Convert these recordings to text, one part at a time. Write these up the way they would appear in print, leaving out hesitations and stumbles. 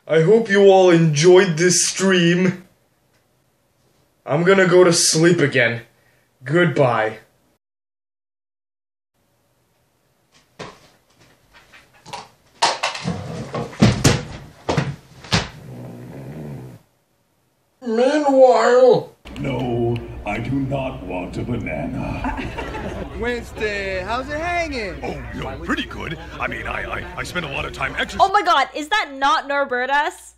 I hope you all enjoyed this stream. I'm gonna go to sleep again. Goodbye. Meanwhile... No, I do not want a banana. Winston, how's it hanging? Oh, yo, pretty good. I mean, I spent a lot of time exercising. Oh my god, is that not Norbertus?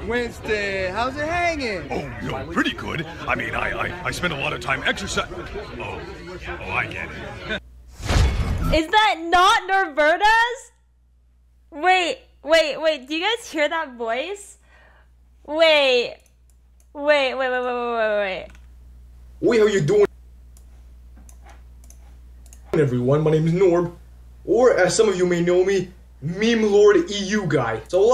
Winston, how's it hanging? Oh, yo, pretty good. I mean, I spent a lot of time exercising. Oh, I get it. Is that not Norbertus? Wait, do you guys hear that voice? Wait, how you doing, everyone? My name is Norb, or as some of you may know me, Meme Lord EU Guy. So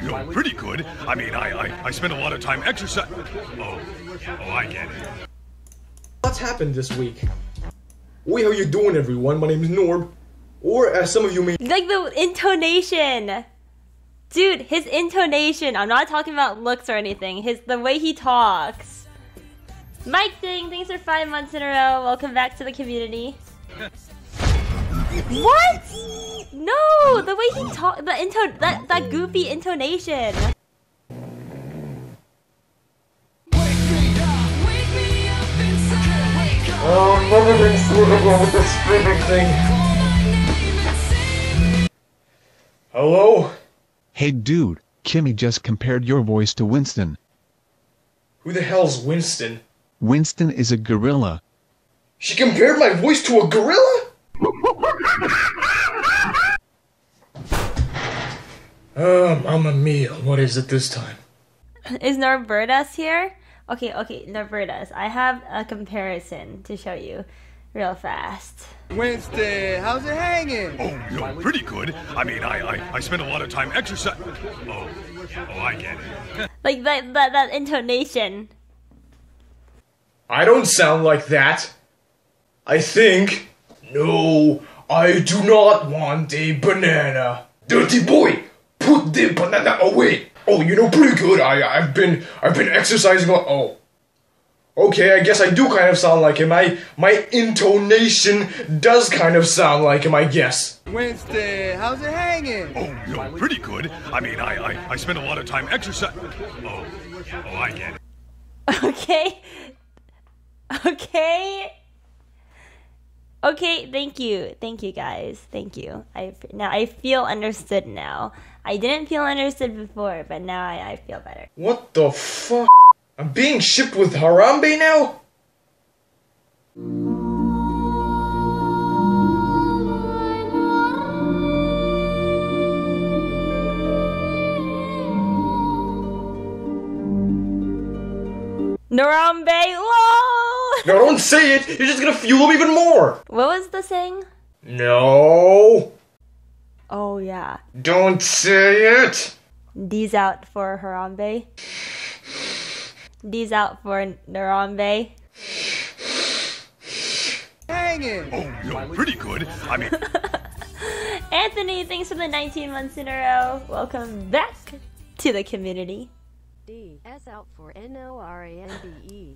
Yo, pretty good. I mean, I spent a lot of time exercising. Oh, I get it. What's happened this week? How you doing, everyone? My name is Norb, or as some of you may... Like the intonation! Dude, his intonation. I'm not talking about looks or anything. The way he talks. Mike Ding, thanks for 5 months in a row. Welcome back to the community. What? No, the way he talks, that goofy intonation. Oh, I've never been sleeping again with this streaming thing. Hello? Hey dude, Kimmy just compared your voice to Winston. Who the hell's Winston? Winston is a gorilla. She compared my voice to a gorilla? Mamma mia, what is it this time? Is Norbertus here? Okay, Norbertus, I have a comparison to show you real fast. Winston, how's it hanging? Oh, yo, pretty good. I mean, I spent a lot of time exercising. Oh, I get it. Like that intonation. I don't sound like that. I think... No, I do not want a banana. Dirty boy, put the banana away. Oh, you know, pretty good. I've been exercising. Oh, okay. I guess I do kind of sound like him. My intonation does kind of sound like him, I guess. Winston, how's it hanging? Oh, yo, pretty good. I mean, I spent a lot of time exercising. Oh, I get it. Okay, thank you guys, thank you. I feel understood now. I didn't feel understood before, but now I feel better. What the fuck? I'm being shipped with Harambe now? Norambe, lol! No, don't say it! You're just gonna fuel him even more! What was the saying? No! Oh, yeah. Don't say it! D's out for Harambe. D's out for Norambe. Hanging! Oh, yo, pretty good. I mean... Anthony, thanks for the 19 months in a row. Welcome back to the community. D. S out for NORAMBE.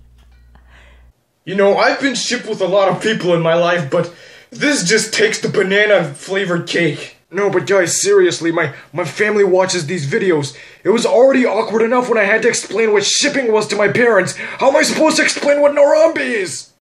You know, I've been shipped with a lot of people in my life, but this just takes the banana-flavored cake. No, but guys, seriously, my family watches these videos. It was already awkward enough when I had to explain what shipping was to my parents. How am I supposed to explain what Norambe is?